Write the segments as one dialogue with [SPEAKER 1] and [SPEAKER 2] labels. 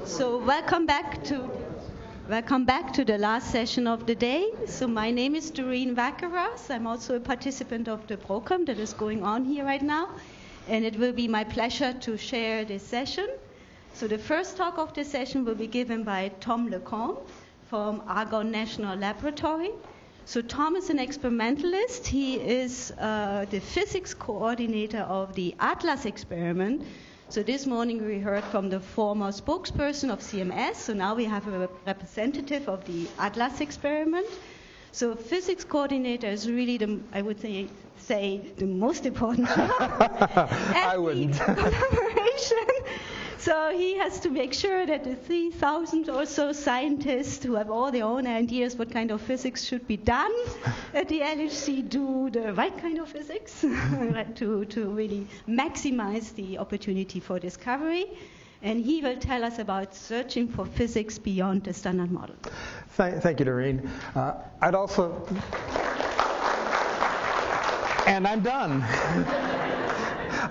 [SPEAKER 1] So welcome back to the last session of the day. So my name is Doreen Vakaras. I'm also a participant of the program that is going on here right now. And it will be my pleasure to share this session. So the first talk of the session will be given by Tom LeCompte from Argon National Laboratory. So Tom is an experimentalist. He is the physics coordinator of the ATLAS experiment. So this morning we heard from the former spokesperson of CMS. So now we have a representative of the ATLAS experiment. So physics coordinator is really I would say the most important job.
[SPEAKER 2] I wouldn't.
[SPEAKER 1] Collaboration. So he has to make sure that the 3,000 or so scientists who have all their own ideas what kind of physics should be done at the LHC do the right kind of physics to really maximize the opportunity for discovery. And he will tell us about searching for physics beyond the standard model.
[SPEAKER 2] Thank you, Doreen. I'd also... And I'm done.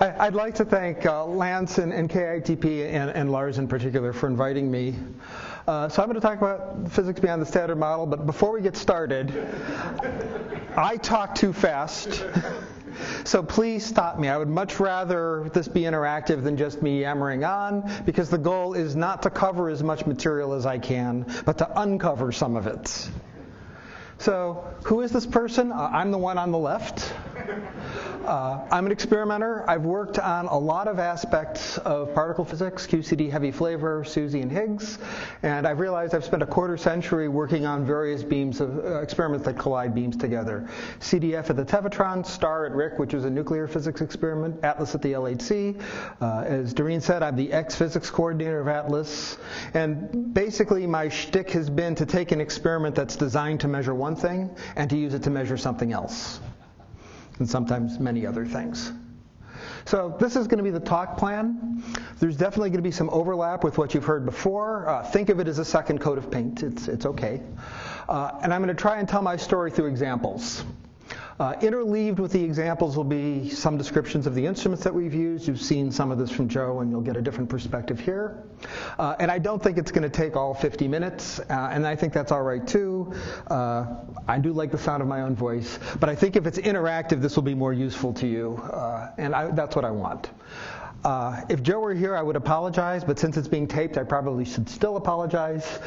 [SPEAKER 2] I'd like to thank Lance and KITP and Lars in particular for inviting me. So I'm going to talk about physics beyond the standard model, but before we get started, I talk too fast. So please stop me. I would much rather this be interactive than just me yammering on, because the goal is not to cover as much material as I can, but to uncover some of it. So who is this person? I'm the one on the left. I'm an experimenter. I've worked on a lot of aspects of particle physics, QCD, heavy flavor, SUSY, and Higgs. And I've realized I've spent a quarter century working on various beams of experiments that collide beams together. CDF at the Tevatron, STAR at RIC, which was a nuclear physics experiment, ATLAS at the LHC. As Doreen said, I'm the ex-physics coordinator of ATLAS. And basically my shtick has been to take an experiment that's designed to measure one thing and to use it to measure something else, and sometimes many other things. So this is going to be the talk plan. There's definitely going to be some overlap with what you've heard before. Think of it as a second coat of paint. It's okay. And I'm going to try and tell my story through examples. Interleaved with the examples will be some descriptions of the instruments that we've used. You've seen some of this from Joe, and you'll get a different perspective here. And I don't think it's going to take all 50 minutes, and I think that's all right, too. I do like the sound of my own voice, but I think if it's interactive, this will be more useful to you, and that's what I want. If Joe were here, I would apologize, but since it's being taped, I probably should still apologize.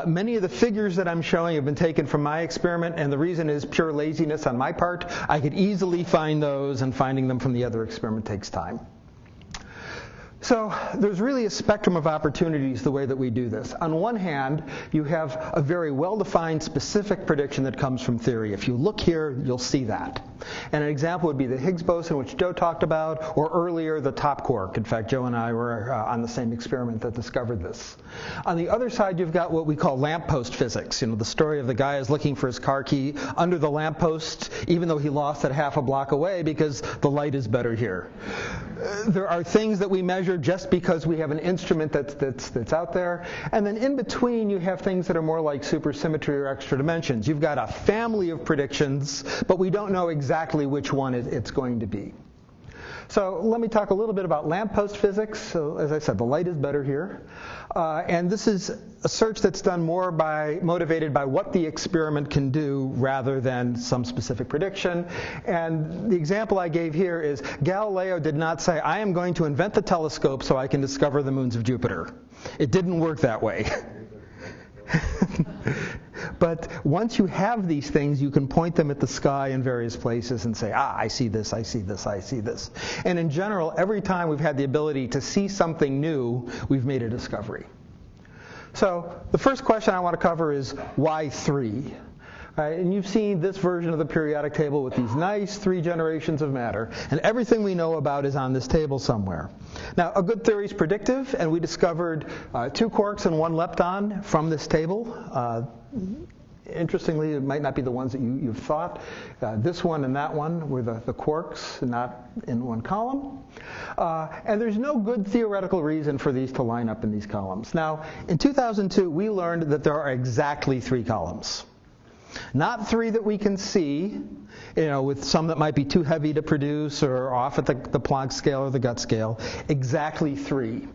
[SPEAKER 2] Many of the figures that I'm showing have been taken from my experiment, and the reason is pure laziness on my part. I could easily find those, and finding them from the other experiment takes time. So there's really a spectrum of opportunities the way that we do this. On one hand, you have a very well-defined specific prediction that comes from theory. If you look here, you'll see that. And an example would be the Higgs boson, which Joe talked about, or earlier the top quark. In fact, Joe and I were on the same experiment that discovered this. On the other side, you've got what we call lamppost physics. You know, the story of the guy is looking for his car key under the lamppost, even though he lost it half a block away because the light is better here. There are things that we measure just because we have an instrument that's out there. And then in between, you have things that are more like supersymmetry or extra dimensions. You've got a family of predictions, but we don't know exactly which one it's going to be. So let me talk a little bit about lamppost physics. So as I said, the light is better here. And this is a search that's done more motivated by what the experiment can do rather than some specific prediction. And the example I gave here is Galileo did not say, I am going to invent the telescope so I can discover the moons of Jupiter. It didn't work that way. But once you have these things, you can point them at the sky in various places and say, I see this, I see this, I see this. And in general, every time we've had the ability to see something new, we've made a discovery. So the first question I want to cover is, why 3? And you've seen this version of the periodic table with these nice 3 generations of matter. And everything we know about is on this table somewhere. Now, a good theory is predictive, and we discovered 2 quarks and 1 lepton from this table. Interestingly, it might not be the ones that you've thought. This one and that one were the quarks, not in one column. And there's no good theoretical reason for these to line up in these columns. Now, in 2002, we learned that there are exactly 3 columns. Not 3 that we can see, with some that might be too heavy to produce or off at the Planck scale or the Gutt scale. Exactly 3.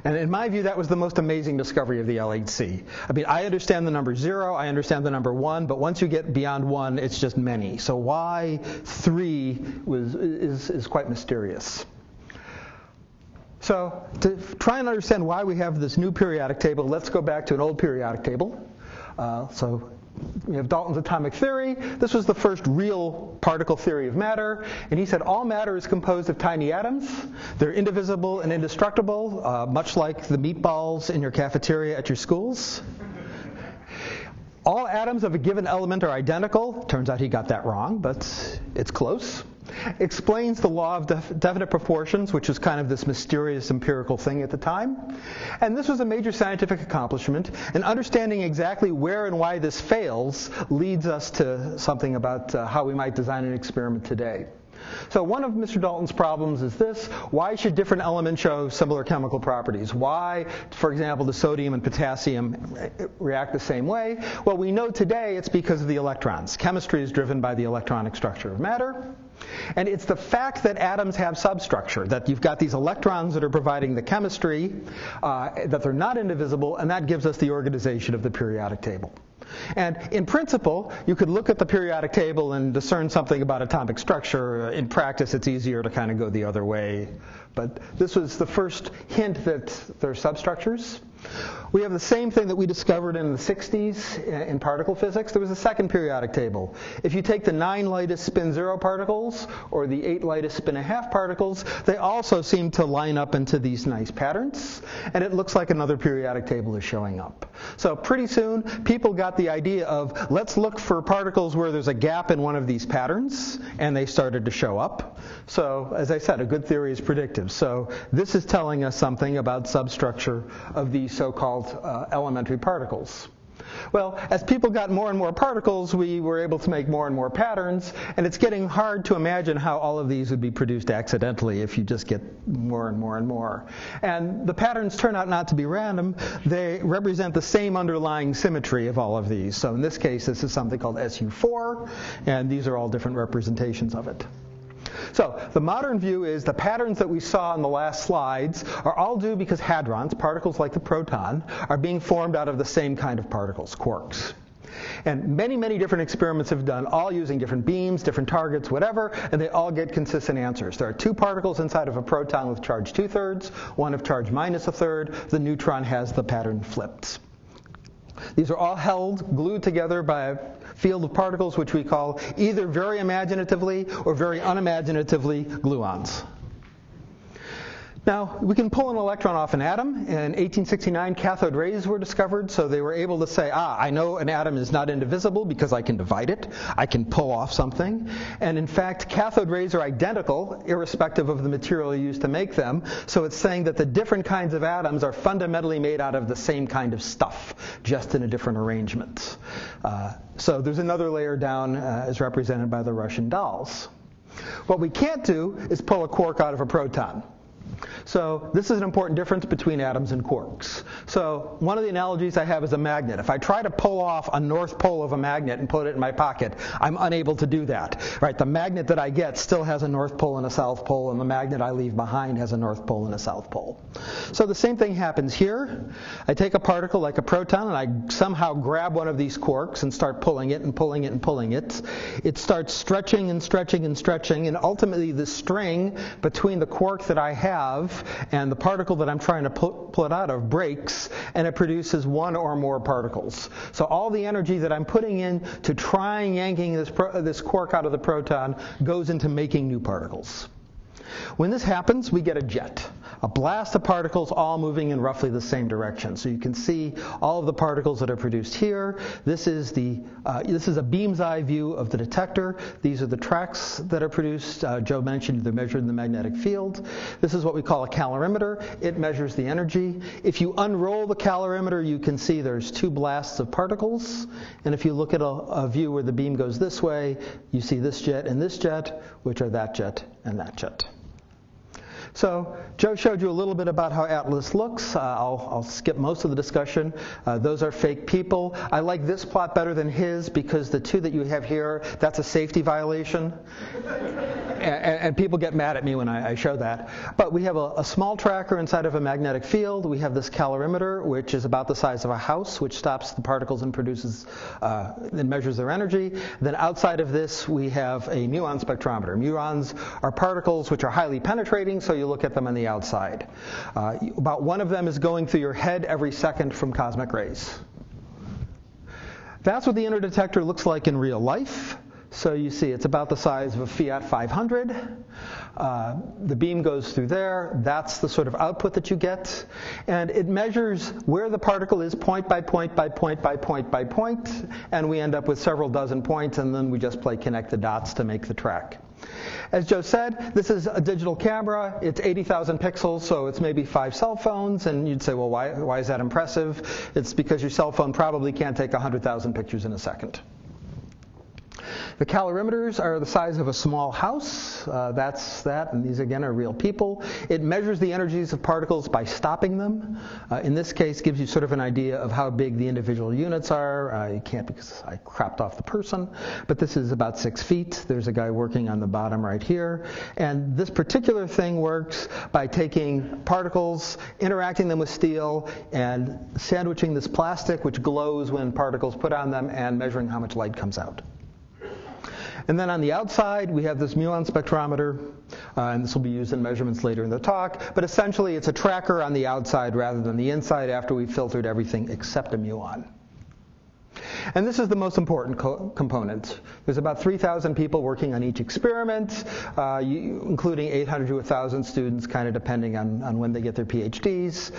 [SPEAKER 2] And in my view, that was the most amazing discovery of the LHC. I mean, I understand the number 0, I understand the number 1, but once you get beyond 1, it's just many. So why 3 is quite mysterious. So to try and understand why we have this new periodic table, let's go back to an old periodic table. So we have Dalton's atomic theory. This was the first real particle theory of matter. And he said all matter is composed of tiny atoms. They're indivisible and indestructible, much like the meatballs in your cafeteria at your schools. All atoms of a given element are identical. Turns out he got that wrong, but it's close. Explains the law of definite proportions, which was kind of this mysterious empirical thing at the time. And this was a major scientific accomplishment. And understanding exactly where and why this fails leads us to something about how we might design an experiment today. So one of Mr. Dalton's problems is this: why should different elements show similar chemical properties? Why, for example, do sodium and potassium react the same way? Well, we know today it's because of the electrons. Chemistry is driven by the electronic structure of matter. And it's the fact that atoms have substructure, that you've got these electrons that are providing the chemistry, that they're not indivisible, and that gives us the organization of the periodic table. And in principle, you could look at the periodic table and discern something about atomic structure. In practice, it's easier to kind of go the other way. But this was the first hint that there are substructures. We have the same thing that we discovered in the 60s in particle physics. There was a second periodic table. If you take the 9 lightest spin 0 particles or the 8 lightest spin 1/2 particles, they also seem to line up into these nice patterns. And it looks like another periodic table is showing up. So pretty soon, people got the idea of, let's look for particles where there's a gap in one of these patterns, and they started to show up. So as I said, a good theory is predictive. So this is telling us something about substructure of these so-called elementary particles. Well, as people got more and more particles, we were able to make more and more patterns, and it's getting hard to imagine how all of these would be produced accidentally if you just get more and more and more. And the patterns turn out not to be random. They represent the same underlying symmetry of all of these. So in this case, this is something called SU4, and these are all different representations of it. So the modern view is the patterns that we saw in the last slides are all due because hadrons, particles like the proton, are being formed out of the same kind of particles, quarks. And many, many different experiments have done, all using different beams, different targets, whatever, and they all get consistent answers. There are 2 particles inside of a proton with charge 2/3, one of charge -1/3. The neutron has the pattern flipped. These are all held, glued together by a field of particles which we call either very imaginatively or very unimaginatively gluons. Now, we can pull an electron off an atom. In 1869, cathode rays were discovered, so they were able to say, I know an atom is not indivisible because I can divide it. I can pull off something. And in fact, cathode rays are identical, irrespective of the material used to make them. So it's saying that the different kinds of atoms are fundamentally made out of the same kind of stuff, just in a different arrangement. So there's another layer down, as represented by the Russian dolls. What we can't do is pull a quark out of a proton. So this is an important difference between atoms and quarks. So one of the analogies I have is a magnet. If I try to pull off a north pole of a magnet and put it in my pocket, I'm unable to do that. Right? The magnet that I get still has a north pole and a south pole, and the magnet I leave behind has a north pole and a south pole. So the same thing happens here. I take a particle like a proton, and I somehow grab one of these quarks and start pulling it and pulling it and pulling it. It starts stretching and stretching and stretching, and ultimately the string between the quark that I have and the particle that I'm trying to pull it out of breaks, and it produces one or more particles. So all the energy that I'm putting in to try yanking this quark out of the proton goes into making new particles. When this happens, we get a jet, a blast of particles all moving in roughly the same direction. So you can see all of the particles that are produced here. This is a beam's eye view of the detector. These are the tracks that are produced. Joe mentioned they're measured in the magnetic field. This is what we call a calorimeter. It measures the energy. If you unroll the calorimeter, you can see there's 2 blasts of particles. And if you look at a view where the beam goes this way, you see this jet and this jet, which are that jet and that jet. So Joe showed you a little bit about how ATLAS looks. I'll skip most of the discussion. Those are fake people. I like this plot better than his because the two that you have here, that's a safety violation. And people get mad at me when I show that. But we have a small tracker inside of a magnetic field. We have this calorimeter, which is about the size of a house, which stops the particles and produces and measures their energy. Then outside of this, we have a muon spectrometer. Muons are particles which are highly penetrating, so you look at them on the outside. About one of them is going through your head every second from cosmic rays. That's what the inner detector looks like in real life. So you see it's about the size of a Fiat 500. The beam goes through there. That's the sort of output that you get. And it measures where the particle is point by point by point by point by point. And we end up with several dozen points, and then we just connect the dots to make the track. As Joe said, this is a digital camera. It's 80,000 pixels, so it's maybe 5 cell phones. And you'd say, well, why is that impressive? It's because your cell phone probably can't take 100,000 pictures in a second. The calorimeters are the size of a small house. That's that, and these again are real people. It measures the energies of particles by stopping them. In this case, gives you sort of an idea of how big the individual units are. You can't because I cropped off the person, but this is about 6 feet. There's a guy working on the bottom right here. And this particular thing works by taking particles, interacting them with steel, and sandwiching this plastic, which glows when particles put on them, and measuring how much light comes out. And then on the outside, we have this muon spectrometer, and this will be used in measurements later in the talk. But essentially, it's a tracker on the outside rather than the inside after we've filtered everything except a muon. And this is the most important component. There's about 3,000 people working on each experiment, including 800 to 1,000 students, kind of depending on when they get their PhDs,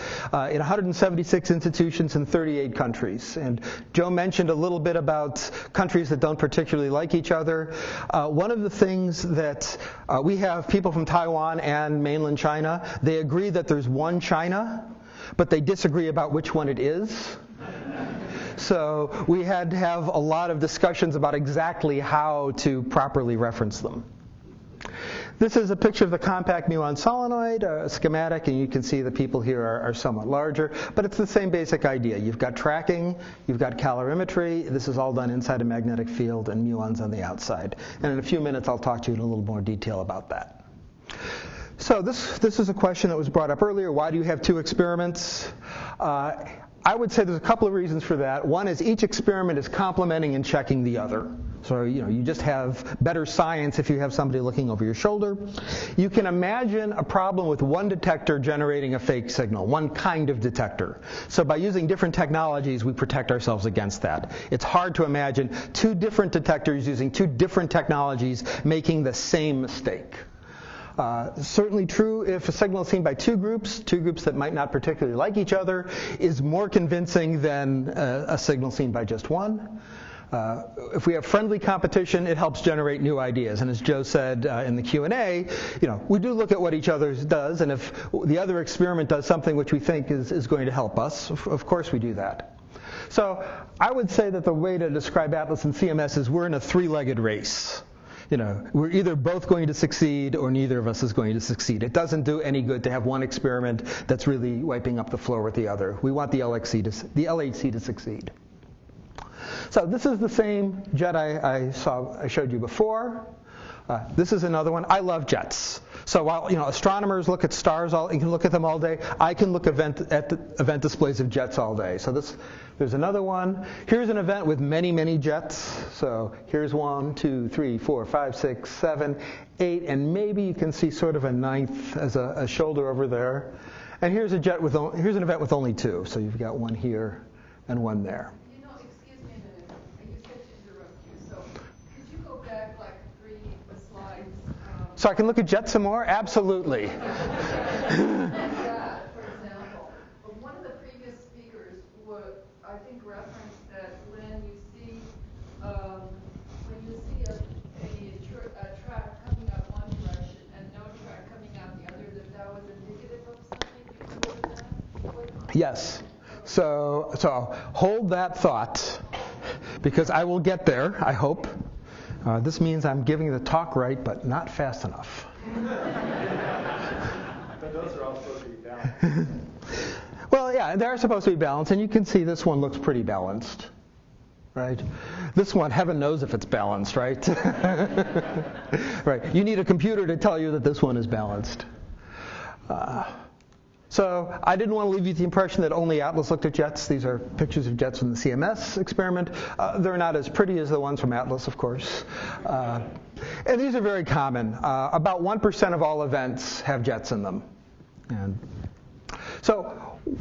[SPEAKER 2] in 176 institutions in 38 countries. And Joe mentioned a little bit about countries that don't particularly like each other. One of the things that we have people from Taiwan and mainland China, they agree that there's one China, but they disagree about which one it is. So we had to have a lot of discussions about exactly how to properly reference them. This is a picture of the compact muon solenoid, a schematic, and you can see the people here are somewhat larger, but it's the same basic idea. You've got tracking, you've got calorimetry. This is all done inside a magnetic field and muons on the outside. And in a few minutes, I'll talk to you in a little more detail about that. So this is a question that was brought up earlier. Why do you have 2 experiments? I would say there's a couple of reasons for that. One is each experiment is complementing and checking the other. So you just have better science if you have somebody looking over your shoulder. You can imagine a problem with one detector generating a fake signal, one kind of detector. So by using different technologies, we protect ourselves against that. It's hard to imagine 2 different detectors using 2 different technologies making the same mistake. Certainly true if a signal is seen by 2 groups that might not particularly like each other, is more convincing than a signal seen by just one. If we have friendly competition, it helps generate new ideas. And as Joe said in the Q&A, we do look at what each other does, and if the other experiment does something which we think is going to help us, of course we do that. So I would say that the way to describe ATLAS and CMS is we're in a 3-legged race. We're either both going to succeed or neither of us is going to succeed. It doesn't do any good to have one experiment that's really wiping up the floor with the other. We want the LHC to succeed. So this is the same jet I showed you before. This is another one. I love jets. So while astronomers look at stars, you can look at them all day. I can look at event displays of jets all day. So there's another one. Here's an event with many, many jets. So here's 1, 2, 3, 4, 5, 6, 7, 8, and maybe you can see sort of a 9th as a shoulder over there. And here's an event with only 2. So you've got 1 here and 1 there.
[SPEAKER 3] Excuse me a minute. You said to interrupt you. So could you go back like 3 slides?
[SPEAKER 2] So I can look at jets some more? Absolutely.
[SPEAKER 3] Yeah, for example. But one of the previous speakers I think referenced that when you see a track coming out one direction and no track coming out the other, that was indicative of something. Do you remember that?
[SPEAKER 2] Yes. So hold that thought, because I will get there, I hope. This means I'm giving the talk right, but not fast enough.
[SPEAKER 4] But those are all supposed to be balanced.
[SPEAKER 2] Well, yeah, they're supposed to be balanced, and you can see this one looks pretty balanced, right? This one, heaven knows if it's balanced, right? Right. You need a computer to tell you that this one is balanced. So I didn't want to leave you with the impression that only ATLAS looked at jets. These are pictures of jets from the CMS experiment. They're not as pretty as the ones from ATLAS, of course. And these are very common. About 1% of all events have jets in them. And so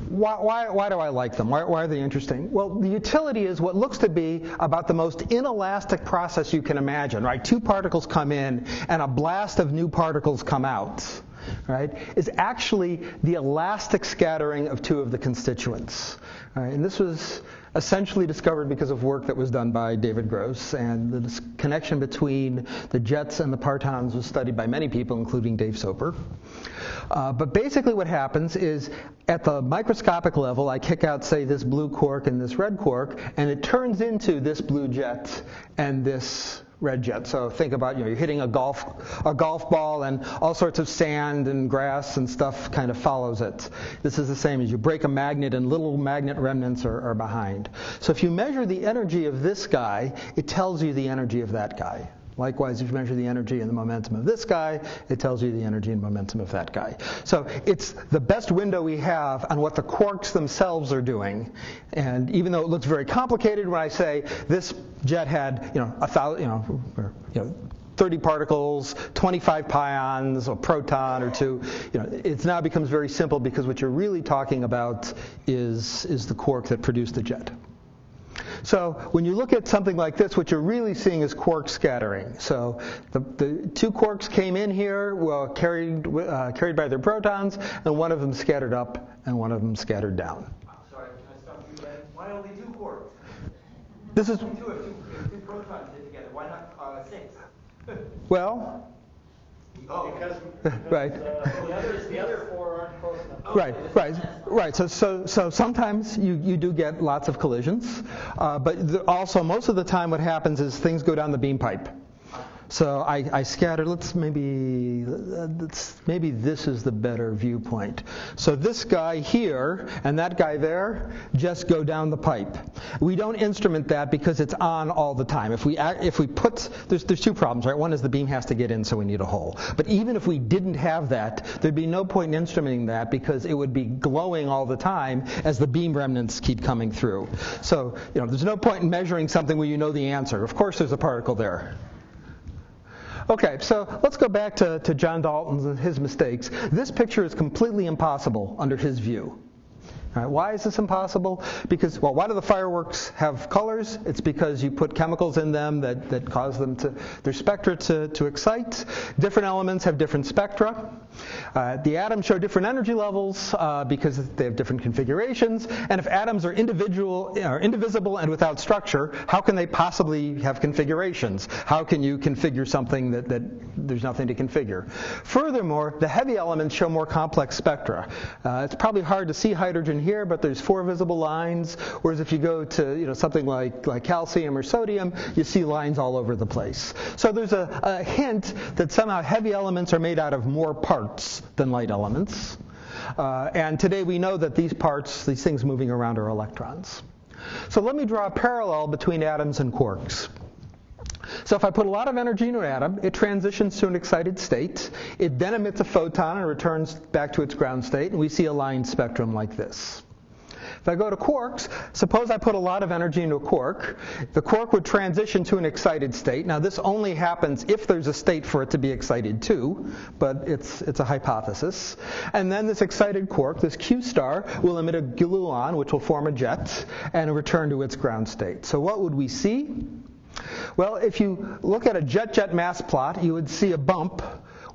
[SPEAKER 2] why do I like them? Why are they interesting? Well, the utility is what looks to be about the most inelastic process you can imagine, right? Two particles come in and a blast of new particles come out, right? Is actually the elastic scattering of two of the constituents. Right? And this was essentially discovered because of work that was done by David Gross, and the connection between the jets and the partons was studied by many people, including Dave Soper. But basically what happens is at the microscopic level, I kick out, say, this blue quark and this red quark, and it turns into this blue jet and this red jet. So think about, you're hitting a golf ball, and all sorts of sand and grass and stuff kind of follows it. This is the same as you break a magnet and little magnet remnants are behind. So if you measure the energy of this guy, it tells you the energy of that guy. Likewise, if you measure the energy and the momentum of this guy, it tells you the energy and momentum of that guy. So it's the best window we have on what the quarks themselves are doing. And even though it looks very complicated when I say this jet had, 30 particles, 25 pions, a proton or two, it now becomes very simple because what you're really talking about is the quark that produced the jet. So when you look at something like this, what you're really seeing is quark scattering. So the two quarks came in here, carried by their protons, and one of them scattered up and one of them scattered down.
[SPEAKER 4] Sorry, can I stop you again? Why only two quarks?
[SPEAKER 2] This is
[SPEAKER 4] Two protons hit together. Why not six?
[SPEAKER 2] well.
[SPEAKER 4] Oh, because
[SPEAKER 2] right.
[SPEAKER 4] The other four aren't close enough.
[SPEAKER 2] Right. So sometimes you do get lots of collisions, but also most of the time what happens is things go down the beam pipe. So I scattered. Maybe this is the better viewpoint. So this guy here and that guy there just go down the pipe. We don't instrument that because it's on all the time. If we put there's two problems, right? One is the beam has to get in, so we need a hole. But even if we didn't have that, there'd be no point in instrumenting that because it would be glowing all the time as the beam remnants keep coming through. So there's no point in measuring something where you know the answer. Of course, there's a particle there. Okay, so let's go back to John Dalton and his mistakes. This picture is completely impossible under his view. All right, why is this impossible? Because, why do the fireworks have colors? It's because you put chemicals in them that cause them their spectra to excite. Different elements have different spectra. The atoms show different energy levels because they have different configurations. And if atoms are indivisible and without structure, how can they possibly have configurations? How can you configure something that there's nothing to configure? Furthermore, the heavy elements show more complex spectra. It's probably hard to see hydrogen here, but there's 4 visible lines, whereas if you go to something like calcium or sodium, you see lines all over the place. So there's a hint that somehow heavy elements are made out of more parts than light elements. And today we know that these things moving around, are electrons. So let me draw a parallel between atoms and quarks. So if I put a lot of energy into an atom, it transitions to an excited state. It then emits a photon and returns back to its ground state, and we see a line spectrum like this. If I go to quarks, suppose I put a lot of energy into a quark. The quark would transition to an excited state. Now this only happens if there's a state for it to be excited to, but it's a hypothesis. And then this excited quark, this Q star, will emit a gluon, which will form a jet, and return to its ground state. So what would we see? Well, if you look at a jet mass plot, you would see a bump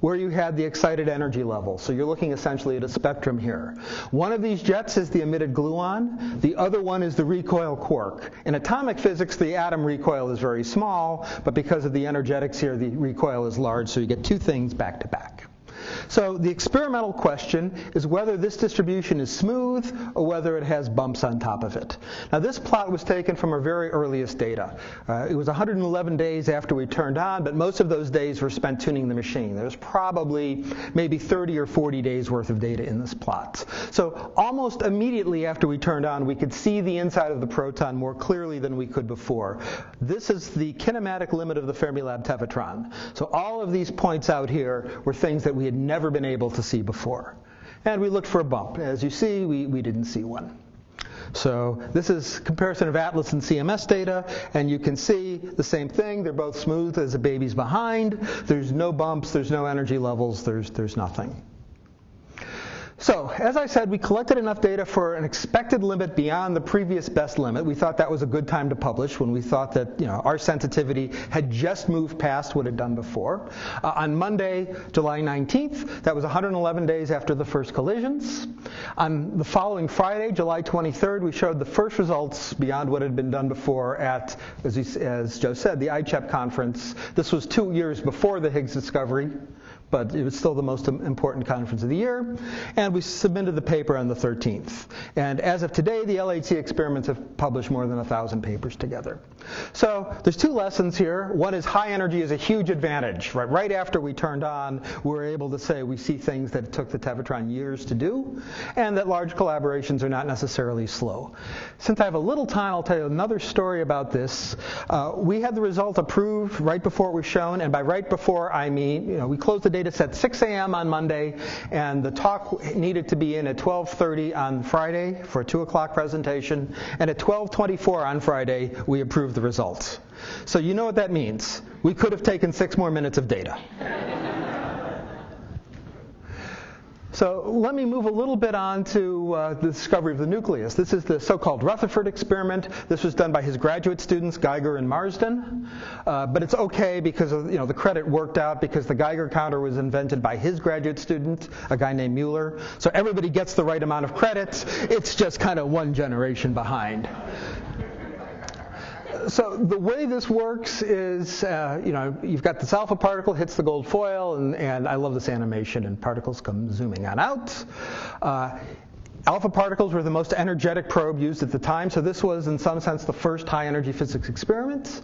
[SPEAKER 2] where you had the excited energy level. So you're looking essentially at a spectrum here. One of these jets is the emitted gluon. The other one is the recoil quark. In atomic physics, the atom recoil is very small, but because of the energetics here, the recoil is large, so you get two things back to back. So the experimental question is whether this distribution is smooth or whether it has bumps on top of it. Now this plot was taken from our very earliest data. It was 111 days after we turned on, but most of those days were spent tuning the machine. There was probably maybe 30 or 40 days worth of data in this plot. So almost immediately after we turned on, we could see the inside of the proton more clearly than we could before. This is the kinematic limit of the Fermilab Tevatron. So all of these points out here were things that we had never been able to see before. And we looked for a bump. As you see, we didn't see one. So this is comparison of ATLAS and CMS data, and you can see the same thing. They're both smooth as a baby's behind. There's no bumps, there's no energy levels, there's nothing. So, as I said, we collected enough data for an expected limit beyond the previous best limit. We thought that was a good time to publish when we thought that our sensitivity had just moved past what it had done before. On Monday, July 19th, that was 111 days after the first collisions. On the following Friday, July 23rd, we showed the first results beyond what had been done before at, as Joe said, the ICHEP conference. This was 2 years before the Higgs discovery, but it was still the most important conference of the year. And we submitted the paper on the 13th. And as of today, the LHC experiments have published more than 1,000 papers together. So there's two lessons here. One is high energy is a huge advantage. Right after we turned on, we were able to say we see things that it took the Tevatron years to do, and that large collaborations are not necessarily slow. Since I have a little time, I'll tell you another story about this. We had the result approved right before it was shown, and by right before, I mean, we closed the data set 6 a.m. on Monday, and the talk needed to be in at 12:30 on Friday for a 2 o'clock presentation, and at 12:24 on Friday, we approved the results. So you know what that means. We could have taken 6 more minutes of data. So let me move a little bit on to the discovery of the nucleus. This is the so-called Rutherford experiment. This was done by his graduate students, Geiger and Marsden. But it's okay because of, the credit worked out because the Geiger counter was invented by his graduate student, a guy named Mueller. So everybody gets the right amount of credit. It's just kind of one generation behind. So the way this works is, you've got this alpha particle hits the gold foil, and I love this animation, and particles come zooming on out. Alpha particles were the most energetic probe used at the time, so this was, in some sense, the first high-energy physics experiment.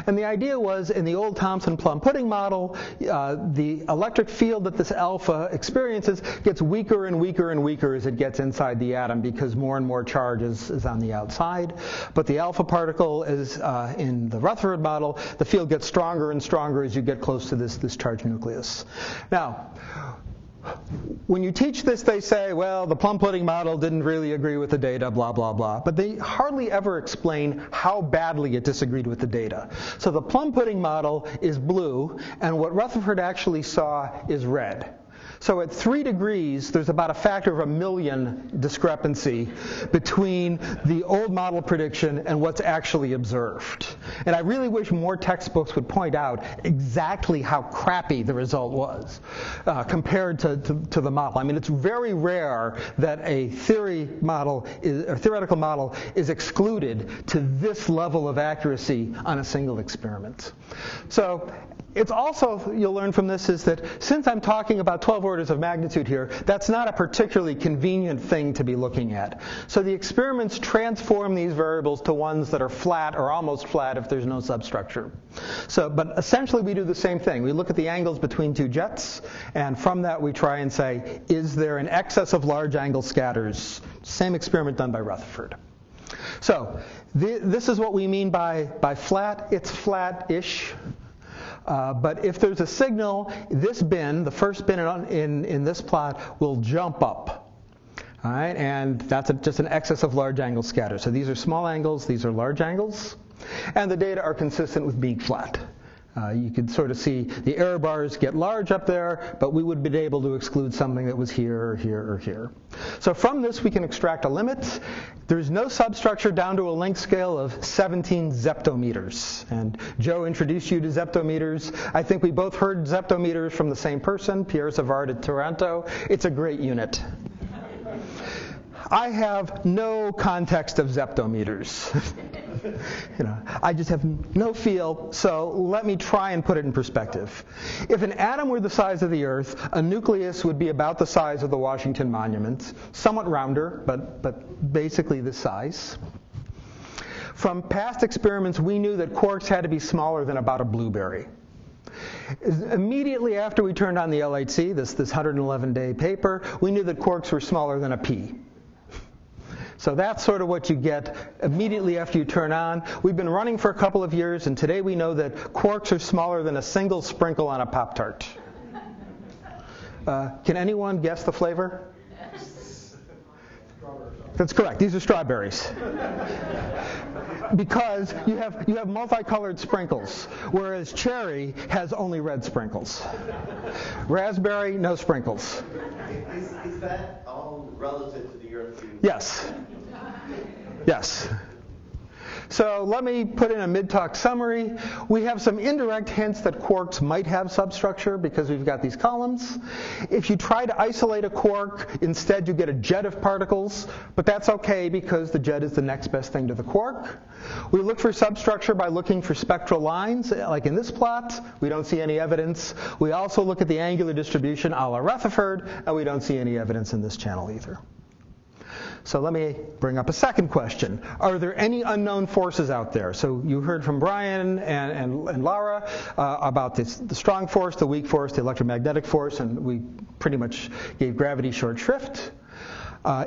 [SPEAKER 2] And the idea was, in the old Thomson plum pudding model, the electric field that this alpha experiences gets weaker and weaker and weaker as it gets inside the atom because more and more charge is on the outside. But the alpha particle is, in the Rutherford model, the field gets stronger and stronger as you get close to this charged nucleus. Now, when you teach this, they say, well, the plum pudding model didn't really agree with the data, blah, blah, blah. But they hardly ever explain how badly it disagreed with the data. So the plum pudding model is blue, and what Rutherford actually saw is red. So at 3 degrees, there's about a factor of 1,000,000 discrepancy between the old model prediction and what's actually observed. And I really wish more textbooks would point out exactly how crappy the result was compared to the model. I mean, it's very rare that a theoretical model is excluded to this level of accuracy on a single experiment. So it's also, you'll learn from this, is that since I'm talking about 12 orders of magnitude here, that's not a particularly convenient thing to be looking at. So the experiments transform these variables to ones that are flat or almost flat if there's no substructure. But essentially we do the same thing. We look at the angles between 2 jets, and from that we try and say, is there an excess of large angle scatters? Same experiment done by Rutherford. So this is what we mean by flat. It's flat-ish. But if there's a signal, this bin, the first bin in this plot, will jump up. All right, and that's just an excess of large angle scatter. So these are small angles, these are large angles. And the data are consistent with being flat. You could sort of see the error bars get large up there, but we would be able to exclude something that was here or here or here. So from this, we can extract a limit. There's no substructure down to a length scale of 17 zeptometers. And Joe introduced you to zeptometers. I think we both heard zeptometers from the same person, Pierre Savard at Toronto. It's a great unit. I have no context of zeptometers. I just have no feel, so let me try and put it in perspective. If an atom were the size of the Earth, a nucleus would be about the size of the Washington Monument, somewhat rounder, but basically this size. From past experiments, we knew that quarks had to be smaller than about a blueberry. Immediately after we turned on the LHC, this 111-day paper, we knew that quarks were smaller than a pea. So that's sort of what you get immediately after you turn on. We've been running for a couple of years, and today we know that quarks are smaller than a single sprinkle on a Pop-Tart. Can anyone guess the flavor? That's correct. These are strawberries. Because you have multicolored sprinkles, whereas cherry has only red sprinkles. Raspberry, no sprinkles.
[SPEAKER 5] Is that all relative to the Earth?
[SPEAKER 2] Yes. Yes. So let me put in a mid-talk summary. We have some indirect hints that quarks might have substructure because we've got these columns. If you try to isolate a quark, instead you get a jet of particles, but that's okay because the jet is the next best thing to the quark. We look for substructure by looking for spectral lines, like in this plot. We don't see any evidence. We also look at the angular distribution a la Rutherford, and we don't see any evidence in this channel either. So let me bring up a second question. Are there any unknown forces out there? So you heard from Brian and Laura about the strong force, the weak force, the electromagnetic force, and we pretty much gave gravity short shrift.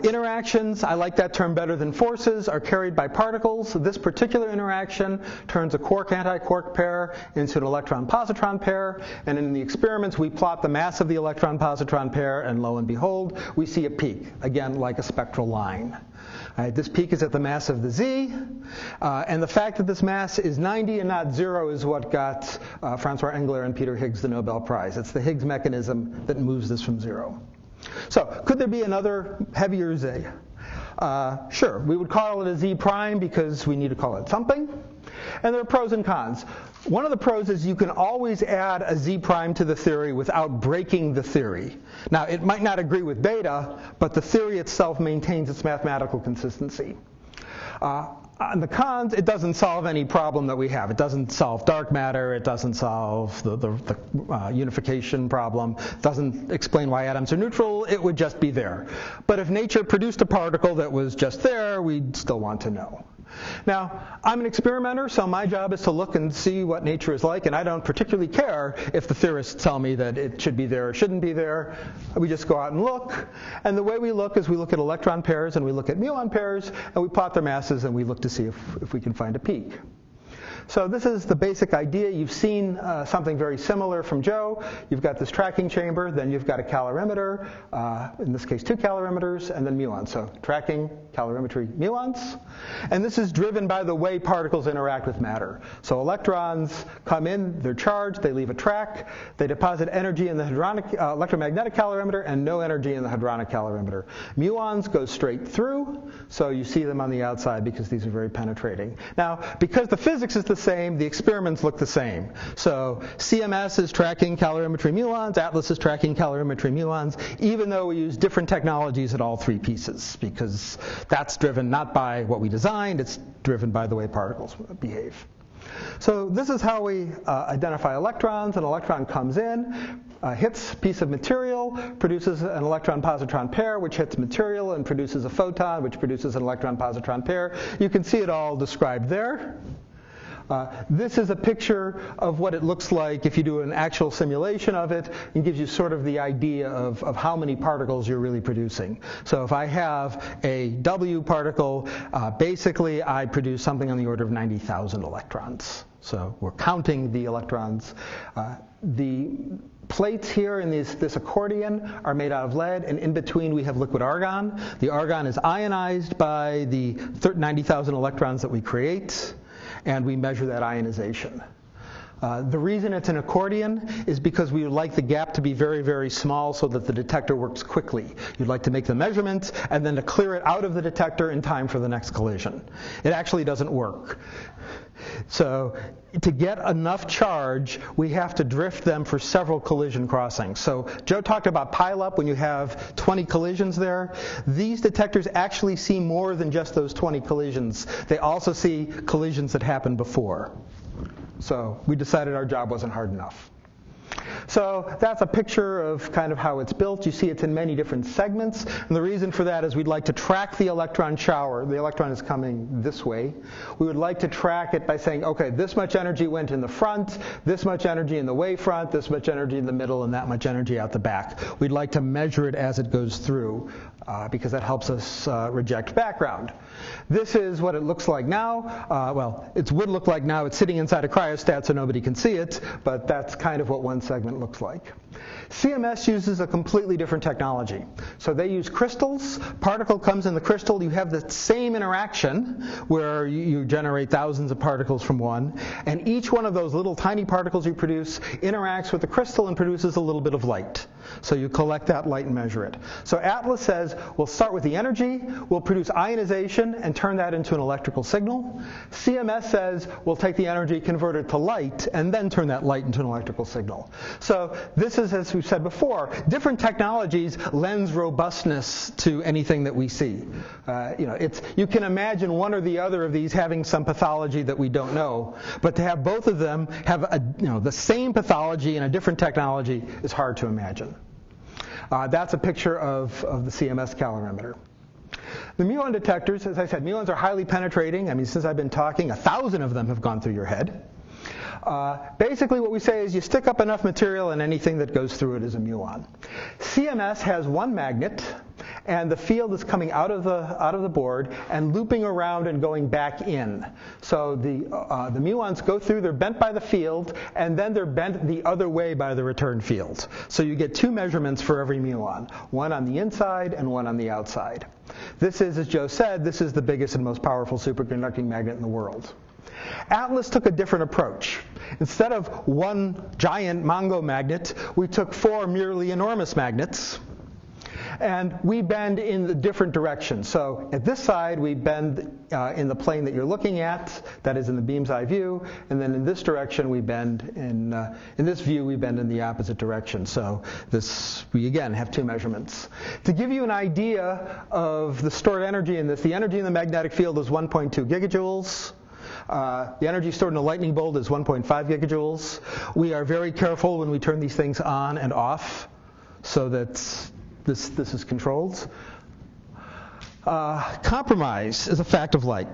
[SPEAKER 2] Interactions, I like that term better than forces, are carried by particles. This particular interaction turns a quark-antiquark pair into an electron-positron pair, and in the experiments we plot the mass of the electron-positron pair, and lo and behold, we see a peak, again like a spectral line. This peak is at the mass of the Z, and the fact that this mass is 90 and not 0 is what got Francois Engler and Peter Higgs the Nobel Prize. It's the Higgs mechanism that moves this from 0. So, could there be another heavier Z? Sure, we would call it a Z prime because we need to call it something. And there are pros and cons. One of the pros is you can always add a Z prime to the theory without breaking the theory. Now, it might not agree with beta, but the theory itself maintains its mathematical consistency. On the cons, it doesn't solve any problem that we have. It doesn't solve dark matter. It doesn't solve the unification problem. It doesn't explain why atoms are neutral. It would just be there. But if nature produced a particle that was just there, we'd still want to know. Now, I'm an experimenter, so my job is to look and see what nature is like, and I don't particularly care if the theorists tell me that it should be there or shouldn't be there. We just go out and look, and the way we look is we look at electron pairs and we look at muon pairs, and we plot their masses and we look to see if we can find a peak. So this is the basic idea. You've seen something very similar from Joe. You've got this tracking chamber, then you've got a calorimeter, in this case 2 calorimeters, and then muons. So tracking, calorimetry, muons. And this is driven by the way particles interact with matter. So electrons come in, they're charged, they leave a track, they deposit energy in the electromagnetic calorimeter and no energy in the hadronic calorimeter. Muons go straight through, so you see them on the outside because these are very penetrating. Now, because the physics is the same, the experiments look the same. So CMS is tracking calorimetry muons, ATLAS is tracking calorimetry muons, even though we use different technologies at all 3 pieces, because that's driven not by what we designed, it's driven by the way particles behave. So this is how we identify electrons. An electron comes in, hits a piece of material, produces an electron-positron pair, which hits material and produces a photon, which produces an electron-positron pair. You can see it all described there. This is a picture of what it looks like if you do an actual simulation of it, and gives you sort of the idea of how many particles you're really producing. So if I have a W particle, basically I produce something on the order of 90,000 electrons. So we're counting the electrons. The plates here in this accordion are made out of lead, and in between we have liquid argon. The argon is ionized by the 90,000 electrons that we create, and we measure that ionization. The reason it's an accordion is because we would like the gap to be very, very small so that the detector works quickly. You'd like to make the measurement and then to clear it out of the detector in time for the next collision. It actually doesn't work. So to get enough charge, we have to drift them for several collision crossings. So Joe talked about pileup when you have 20 collisions there. These detectors actually see more than just those 20 collisions. They also see collisions that happened before. So we decided our job wasn't hard enough. So that's a picture of kind of how it's built. You see it's in many different segments. And the reason for that is we'd like to track the electron shower. The electron is coming this way. We would like to track it by saying, okay, this much energy went in the front, this much energy in the wave front, this much energy in the middle, and that much energy out the back. We'd like to measure it as it goes through because that helps us reject background. This is what it looks like now. Well, it would look like now. It's sitting inside a cryostat so nobody can see it, but that's kind of what one segment looks like. CMS uses a completely different technology. So they use crystals. Particle comes in the crystal. You have the same interaction where you generate thousands of particles from one, and each one of those little tiny particles you produce interacts with the crystal and produces a little bit of light. So you collect that light and measure it. So ATLAS says we'll start with the energy, we'll produce ionization and turn that into an electrical signal. CMS says we'll take the energy, convert it to light, and then turn that light into an electrical signal. So this is, as we've said before, different technologies lends robustness to anything that we see. You can imagine one or the other of these having some pathology that we don't know, but to have both of them have the same pathology and a different technology is hard to imagine. That's a picture of the CMS calorimeter. The muon detectors, as I said, muons are highly penetrating. I mean, since I've been talking, 1,000 of them have gone through your head. Basically what we say is you stick up enough material and anything that goes through it is a muon. CMS has one magnet, and the field is coming out of the board and looping around and going back in. So the muons go through, they're bent by the field, and then they're bent the other way by the return field. So you get two measurements for every muon, one on the inside and one on the outside. This is, as Joe said, this is the biggest and most powerful superconducting magnet in the world. ATLAS took a different approach. Instead of one giant Mongo magnet, we took 4 merely enormous magnets, and we bend in the different directions. So at this side, we bend in the plane that you're looking at, that is in the beam's eye view, and then in this direction, we bend in this view, we bend in the opposite direction. So we again have two measurements. To give you an idea of the stored energy in this, the energy in the magnetic field is 1.2 gigajoules. The energy stored in a lightning bolt is 1.5 gigajoules. We are very careful when we turn these things on and off so that this is controlled. Compromise is a fact of light.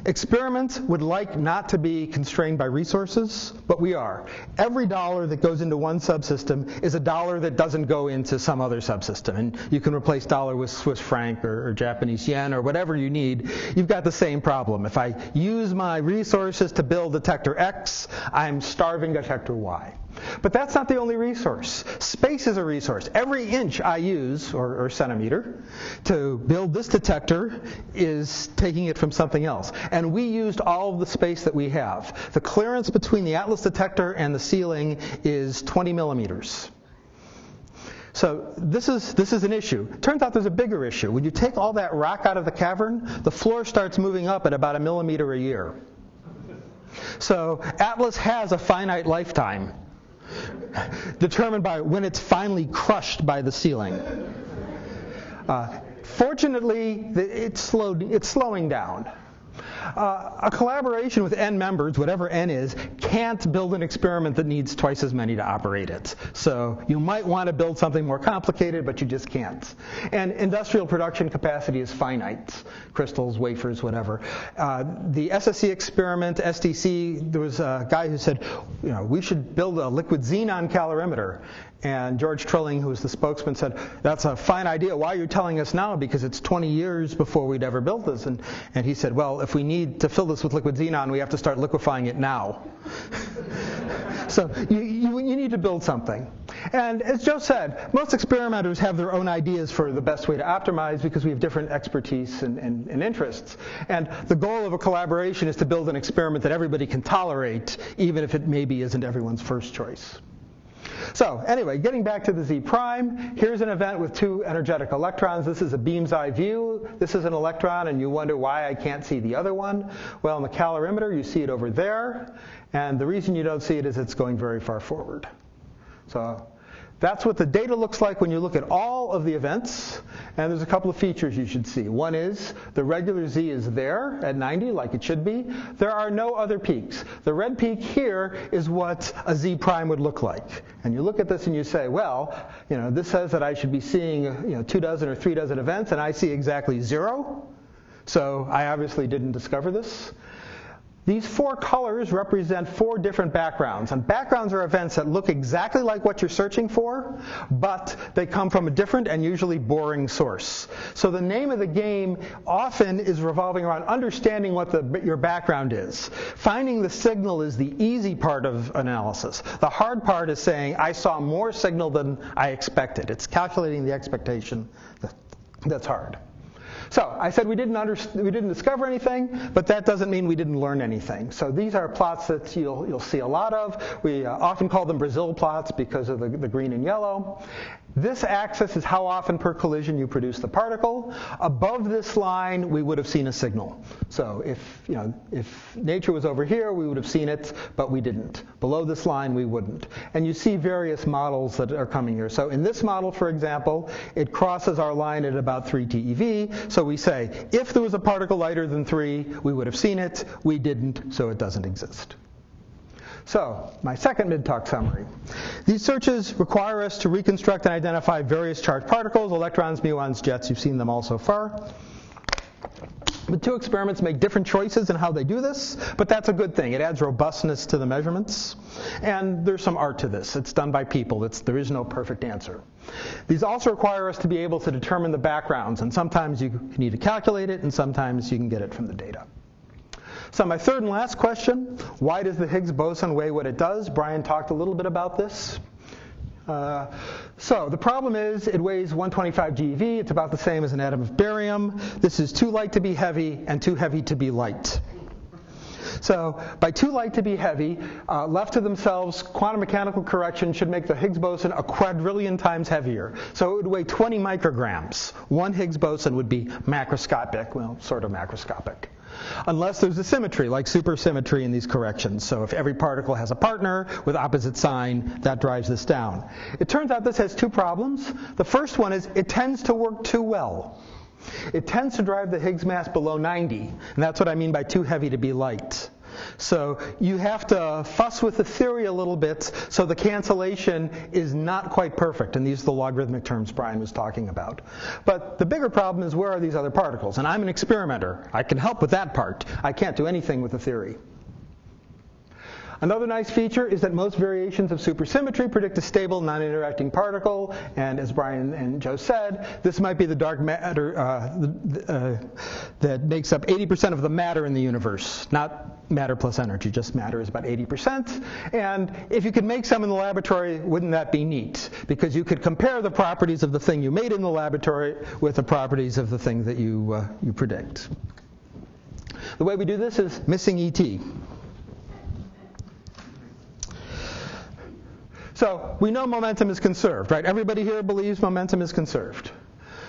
[SPEAKER 2] Experiments would like not to be constrained by resources, but we are. Every dollar that goes into one subsystem is a dollar that doesn't go into some other subsystem. And you can replace dollar with Swiss franc or Japanese yen or whatever you need. You've got the same problem. If I use my resources to build detector X, I'm starving detector Y. But that's not the only resource. Space is a resource. Every inch I use, or centimeter, to build this detector is taking it from something else. And we used all of the space that we have. The clearance between the ATLAS detector and the ceiling is 20 millimeters. So this is an issue. Turns out there's a bigger issue. When you take all that rock out of the cavern, the floor starts moving up at about 1 millimeter a year. So ATLAS has a finite lifetime, determined by when it's finally crushed by the ceiling. Fortunately, it's slowing down. A collaboration with n members, whatever n is, can't build an experiment that needs twice as many to operate it. So you might want to build something more complicated, but you just can't. And industrial production capacity is finite. Crystals, wafers, whatever. The SSC experiment, SDC, there was a guy who said, we should build a liquid xenon calorimeter. And George Trilling, who was the spokesman, said, that's a fine idea. Why are you telling us now? Because it's 20 years before we'd ever build this. And he said, well, if we need to fill this with liquid xenon, we have to start liquefying it now. So you need to build something. And as Joe said, most experimenters have their own ideas for the best way to optimize because we have different expertise and interests. And the goal of a collaboration is to build an experiment that everybody can tolerate, even if it maybe isn't everyone's first choice. So anyway, getting back to the Z prime, here's an event with two energetic electrons. This is a beam's eye view. This is an electron, and you wonder why I can't see the other one. Well, in the calorimeter, you see it over there, and the reason you don't see it is it's going very far forward. So that's what the data looks like when you look at all of the events, and there's a couple of features you should see. One is the regular Z is there at 90, like it should be. There are no other peaks. The red peak here is what a Z prime would look like. And you look at this and you say, well, this says that I should be seeing 2 dozen or 3 dozen events, and I see exactly 0. So I obviously didn't discover this. These 4 colors represent 4 different backgrounds. And backgrounds are events that look exactly like what you're searching for, but they come from a different and usually boring source. So the name of the game often is revolving around understanding what your background is. Finding the signal is the easy part of analysis. The hard part is saying, I saw more signal than I expected. It's calculating the expectation that's hard. So I said we didn't discover anything, but that doesn't mean we didn't learn anything. So these are plots that you'll see a lot of. We often call them Brazil plots because of the green and yellow. This axis is how often per collision you produce the particle. Above this line, we would have seen a signal. So if nature was over here, we would have seen it, but we didn't. Below this line, we wouldn't. And you see various models that are coming here. So in this model, for example, it crosses our line at about 3 TeV. So we say, if there was a particle lighter than 3, we would have seen it. We didn't, so it doesn't exist. So, my second mid-talk summary. These searches require us to reconstruct and identify various charged particles, electrons, muons, jets. You've seen them all so far. The 2 experiments make different choices in how they do this, but that's a good thing. It adds robustness to the measurements. And there's some art to this. It's done by people. There is no perfect answer. These also require us to be able to determine the backgrounds, and sometimes you need to calculate it, and sometimes you can get it from the data. So my third and last question, why does the Higgs boson weigh what it does? Brian talked a little bit about this. So the problem is it weighs 125 GeV. It's about the same as an atom of barium. This is too light to be heavy and too heavy to be light. So by too light to be heavy, left to themselves, quantum mechanical correction should make the Higgs boson a quadrillion times heavier. So it would weigh 20 micrograms. One Higgs boson would be macroscopic, well, sort of macroscopic. Unless there's a symmetry, like supersymmetry in these corrections. So if every particle has a partner with opposite sign, that drives this down. It turns out this has 2 problems. The first one is it tends to work too well. It tends to drive the Higgs mass below 90, and that's what I mean by too heavy to be light. So you have to fuss with the theory a little bit so the cancellation is not quite perfect. And these are the logarithmic terms Brian was talking about. But the bigger problem is where are these other particles? And I'm an experimenter. I can help with that part. I can't do anything with the theory. Another nice feature is that most variations of supersymmetry predict a stable, non-interacting particle. And as Brian and Joe said, this might be the dark matter that makes up 80% of the matter in the universe. Not matter plus energy, just matter is about 80%. And if you could make some in the laboratory, wouldn't that be neat? Because you could compare the properties of the thing you made in the laboratory with the properties of the thing that you predict. The way we do this is missing ET. So we know momentum is conserved, right? Everybody here believes momentum is conserved.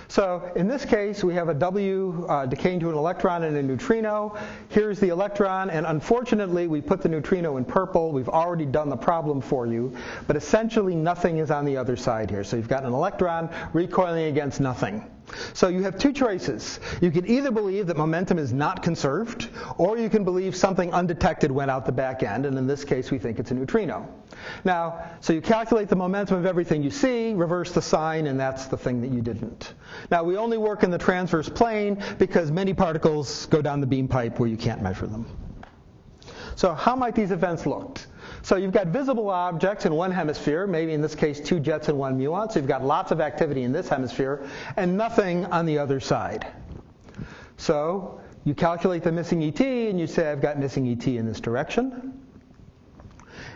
[SPEAKER 2] So in this case, we have a W decaying to an electron and a neutrino. Here's the electron, and unfortunately, we put the neutrino in purple. We've already done the problem for you, but essentially nothing is on the other side here. So you've got an electron recoiling against nothing. So you have 2 choices. You can either believe that momentum is not conserved, or you can believe something undetected went out the back end, and in this case, we think it's a neutrino. Now, so you calculate the momentum of everything you see, reverse the sign, and that's the thing that you didn't. Now, we only work in the transverse plane because many particles go down the beam pipe where you can't measure them. So how might these events look? So you've got visible objects in one hemisphere, maybe in this case 2 jets and 1 muon. So you've got lots of activity in this hemisphere and nothing on the other side. So you calculate the missing ET and you say I've got missing ET in this direction.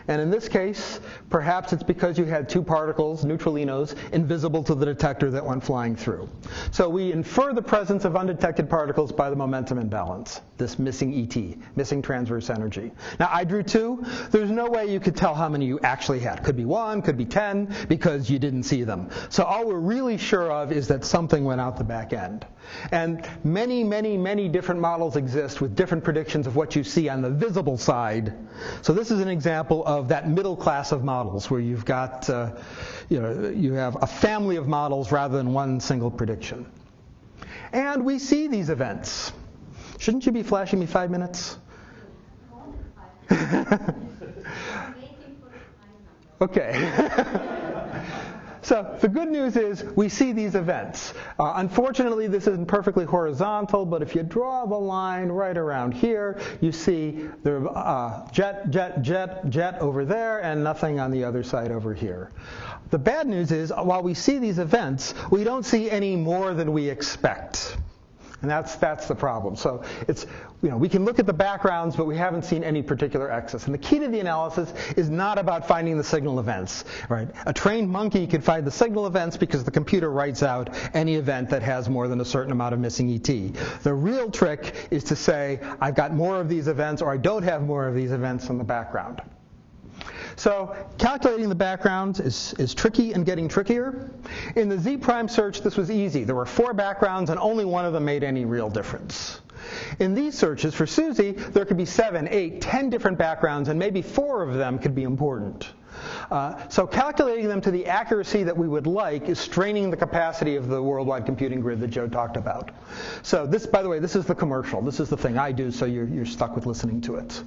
[SPEAKER 2] And in this case, perhaps it's because you had two particles, neutralinos, invisible to the detector that went flying through. So we infer the presence of undetected particles by the momentum imbalance, this missing ET, missing transverse energy. Now, I drew 2. There's no way you could tell how many you actually had. Could be 1, could be 10, because you didn't see them. So all we're really sure of is that something went out the back end. And many, many, many different models exist with different predictions of what you see on the visible side. So this is an example of that middle class of models where you've got, you have a family of models rather than one single prediction. And we see these events. Shouldn't you be flashing me 5 minutes? Okay. So the good news is we see these events. Unfortunately, this isn't perfectly horizontal, but if you draw the line right around here, you see the jet, jet, jet, jet over there, and nothing on the other side over here. The bad news is, while we see these events, we don't see any more than we expect. And that's the problem. So it's, we can look at the backgrounds, but we haven't seen any particular excess. And the key to the analysis is not about finding the signal events, right? A trained monkey can find the signal events because the computer writes out any event that has more than a certain amount of missing ET. The real trick is to say, I've got more of these events, or I don't have more of these events in the background. So calculating the backgrounds is tricky and getting trickier. In the Z-prime search, this was easy. There were 4 backgrounds, and only one of them made any real difference. In these searches for Susie, there could be 7, 8, 10 different backgrounds, and maybe 4 of them could be important. So calculating them to the accuracy that we would like is straining the capacity of the worldwide computing grid that Joe talked about. So this, by the way, this is the commercial. This is the thing I do, so you're stuck with listening to it.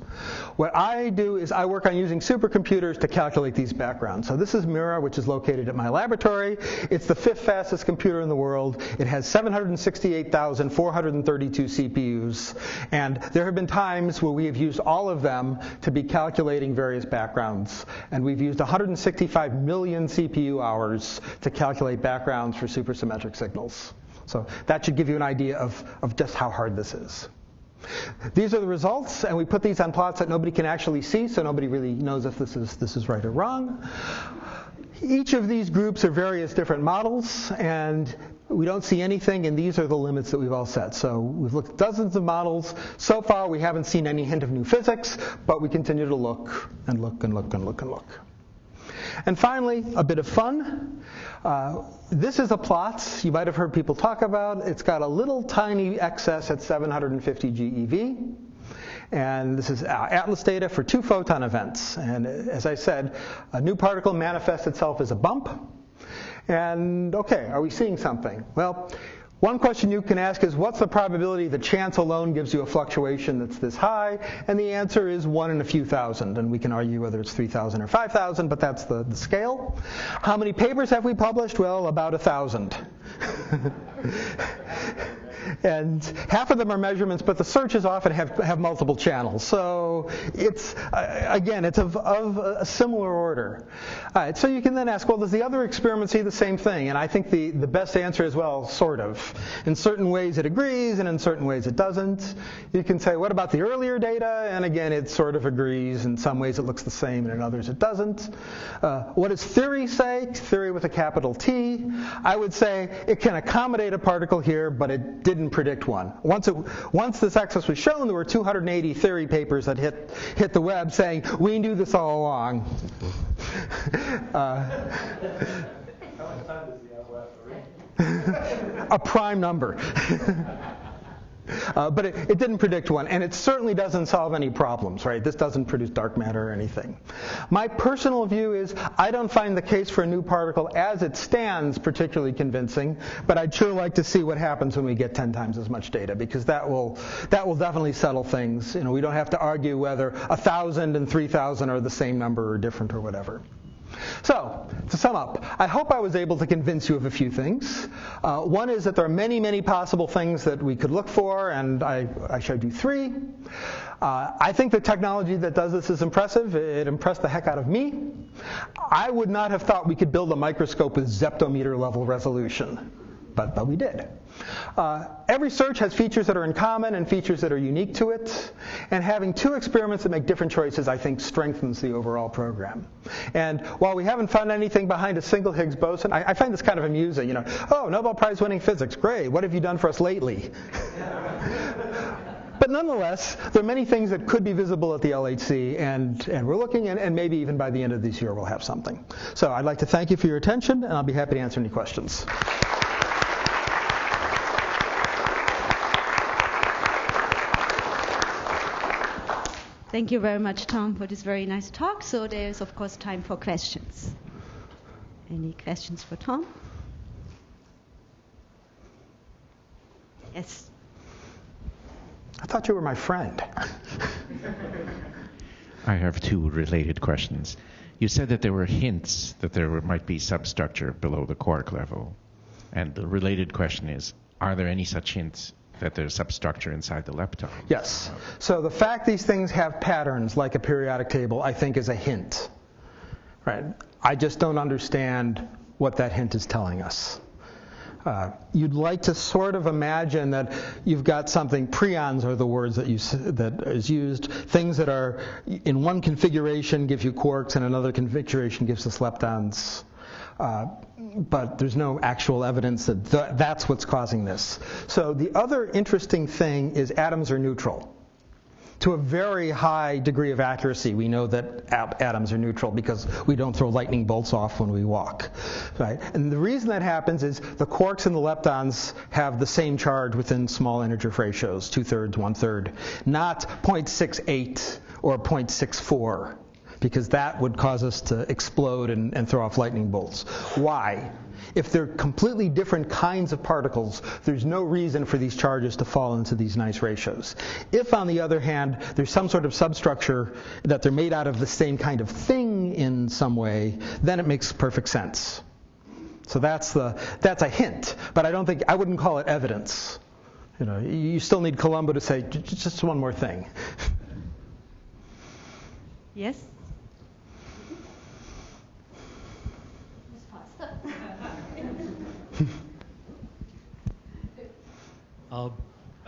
[SPEAKER 2] What I do is I work on using supercomputers to calculate these backgrounds. So this is Mira, which is located at my laboratory. It's the 5th fastest computer in the world. It has 768,432 CPUs. And there have been times where we have used all of them to be calculating various backgrounds. And we've used 165 million CPU hours to calculate backgrounds for supersymmetric signals. So that should give you an idea of just how hard this is. These are the results, and we put these on plots that nobody can actually see, so nobody really knows if this is right or wrong. Each of these groups are various different models, and we don't see anything, and these are the limits that we've all set. So we've looked at dozens of models. So far, we haven't seen any hint of new physics, but we continue to look and look and look and look and look. And finally, a bit of fun. This is a plot you might have heard people talk about. It's got a little tiny excess at 750 GeV. And this is ATLAS data for 2 photon events. And as I said, a new particle manifests itself as a bump. And okay, are we seeing something? Well, one question you can ask is, what's the probability that chance alone gives you a fluctuation that's this high? And the answer is 1 in a few thousand. And we can argue whether it's 3,000 or 5,000, but that's the scale. How many papers have we published? Well, about 1,000. And half of them are measurements, but the searches often have multiple channels. So it's, again, it's of a similar order. All right, so you can then ask, well, does the other experiment see the same thing? And I think the best answer is, well, sort of. In certain ways it agrees, and in certain ways it doesn't. You can say, what about the earlier data? And again, it sort of agrees. In some ways it looks the same, and in others it doesn't. What does theory say? Theory with a capital T. I would say it can accommodate a particle here, but it didn't predict one. Once this excess was shown, there were 280 theory papers that hit the web saying, we knew this all along.
[SPEAKER 4] How much time does he have left?
[SPEAKER 2] A prime number. But it didn't predict one, and it certainly doesn't solve any problems, right? This doesn't produce dark matter or anything. My personal view is I don't find the case for a new particle as it stands particularly convincing, but I'd sure like to see what happens when we get 10 times as much data, because that will definitely settle things. We don't have to argue whether 1,000 and 3,000 are the same number or different or whatever. So, to sum up, I hope I was able to convince you of a few things. One is that there are many, many possible things that we could look for, and I showed you 3. I think the technology that does this is impressive. It impressed the heck out of me. I would not have thought we could build a microscope with zeptometer level resolution, but we did. Every search has features that are in common and features that are unique to it. And having two experiments that make different choices, I think, strengthens the overall program. And while we haven't found anything behind a single Higgs boson, I find this kind of amusing. Oh, Nobel Prize winning physics, great. What have you done for us lately? But nonetheless, there are many things that could be visible at the LHC, and we're looking, and maybe even by the end of this year we'll have something. So I'd like to thank you for your attention, and I'll be happy to answer any questions.
[SPEAKER 1] Thank you very much, Tom, for this very nice talk. So there is, of course, time for questions. Any questions for Tom? Yes.
[SPEAKER 2] I thought you were my friend.
[SPEAKER 6] I have two related questions. You said that there were hints that there might be substructure below the quark level. And the related question is, are there any such hints that there's substructure inside the lepton?
[SPEAKER 2] Yes. So the fact these things have patterns like a periodic table, I think, is a hint. Right? I just don't understand what that hint is telling us. You'd like to sort of imagine that you've got something, preons are the words that is used, things that are in one configuration give you quarks and another configuration gives us leptons. But there's no actual evidence that that's what's causing this. So the other interesting thing is atoms are neutral. To a very high degree of accuracy, we know that atoms are neutral because we don't throw lightning bolts off when we walk. Right? And the reason that happens is the quarks and the leptons have the same charge within small integer ratios, 2/3, 1/3, not 0.68 or 0.64. Because that would cause us to explode and throw off lightning bolts. Why? If they're completely different kinds of particles, there's no reason for these charges to fall into these nice ratios. If, on the other hand, there's some sort of substructure that they're made out of the same kind of thing in some way, then it makes perfect sense. So that's a hint, but I wouldn't call it evidence. You still need Colombo to say just one more thing.
[SPEAKER 1] Yes?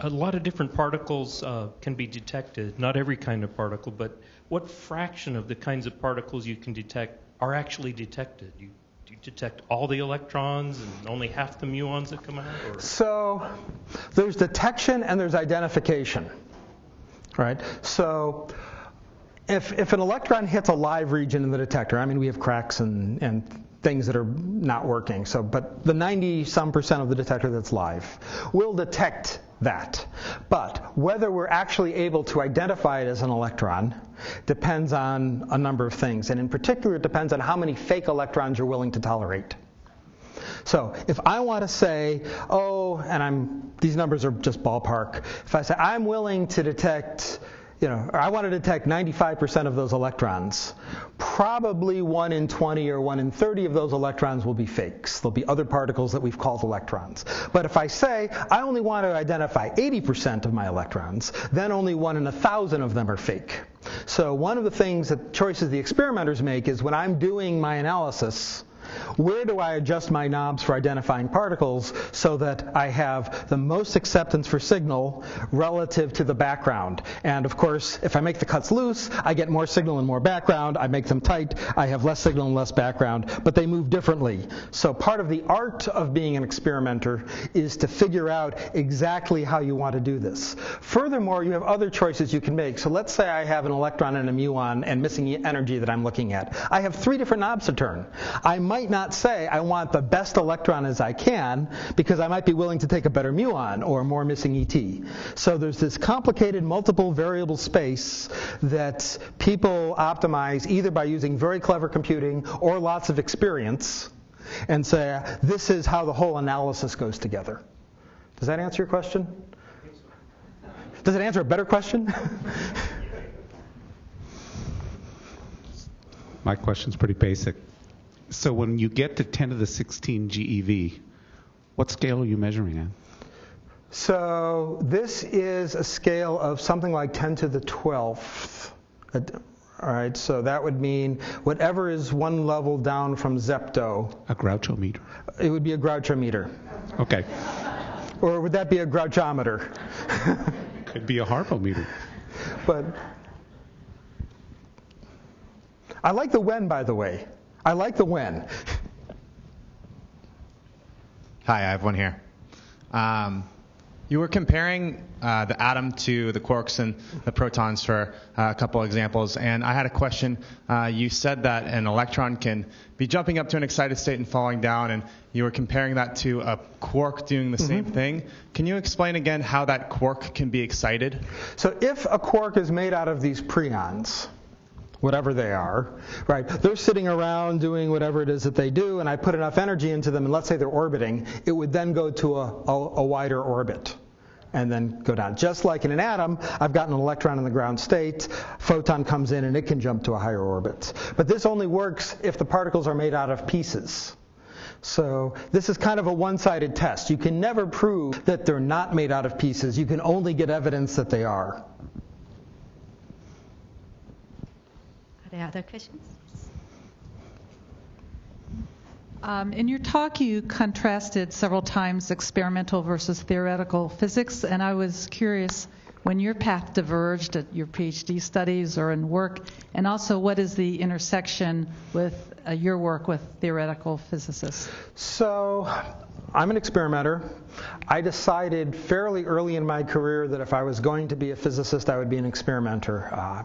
[SPEAKER 7] A lot of different particles can be detected, not every kind of particle, but what fraction of the kinds of particles you can detect are actually detected? Do you detect all the electrons and only half the muons that come out? Or?
[SPEAKER 2] So there's detection and there's identification, right? So if an electron hits a live region in the detector, we have cracks and things that are not working. But the 90-some% of the detector that's live will detect that. But whether we're actually able to identify it as an electron depends on a number of things. And in particular, it depends on how many fake electrons you're willing to tolerate. So if I want to say, these numbers are just ballpark. If I say I'm willing to detect I want to detect 95% of those electrons. Probably 1 in 20 or 1 in 30 of those electrons will be fakes. There'll be other particles that we've called electrons. But if I say I only want to identify 80% of my electrons, then only 1 in 1,000 of them are fake. So one of the choices the experimenters make is when I'm doing my analysis, where do I adjust my knobs for identifying particles so that I have the most acceptance for signal relative to the background? And of course, if I make the cuts loose, I get more signal and more background. I make them tight, I have less signal and less background, but they move differently. So part of the art of being an experimenter is to figure out exactly how you want to do this. Furthermore, you have other choices you can make. So let's say I have an electron and a muon and missing energy that I'm looking at. I have 3 different knobs to turn. I might not say I want the best electron as I can because I might be willing to take a better muon or more missing ET. So there's this complicated multiple variable space that people optimize either by using very clever computing or lots of experience and say this is how the whole analysis goes together. Does that answer your question? Does it answer a better question?
[SPEAKER 8] My question's pretty basic. So when you get to 10 to the 16 GeV, what scale are you measuring at?
[SPEAKER 2] So this is a scale of something like 10 to the 12th. All right, so that would mean whatever is one level down from Zepto.
[SPEAKER 8] A Groucho meter.
[SPEAKER 2] It would be a Groucho meter.
[SPEAKER 8] Okay.
[SPEAKER 2] Or would that be a grouchometer?
[SPEAKER 8] Could be a harpometer.
[SPEAKER 2] But I like the when, by the way. I like the when.
[SPEAKER 9] Hi, I have one here. You were comparing the atom to the quarks and the protons for a couple examples, and I had a question. You said that an electron can be jumping up to an excited state and falling down, and you were comparing that to a quark doing the same thing. Can you explain again how that quark can be excited?
[SPEAKER 2] So if a quark is made out of these preons, whatever they are, right? They're sitting around doing whatever it is that they do, and I put enough energy into them, and let's say they're orbiting, it would then go to a wider orbit and then go down. Just like in an atom, I've got an electron in the ground state, photon comes in, and it can jump to a higher orbit. But this only works if the particles are made out of pieces. So this is kind of a one-sided test. You can never prove that they're not made out of pieces. You can only get evidence that they are.
[SPEAKER 1] Are there other questions?
[SPEAKER 10] In your talk, you contrasted several times experimental versus theoretical physics, and I was curious when your path diverged at your PhD studies or in work, and also what is the intersection with your work with theoretical physicists?
[SPEAKER 2] So I'm an experimenter. I decided fairly early in my career that if I was going to be a physicist, I would be an experimenter.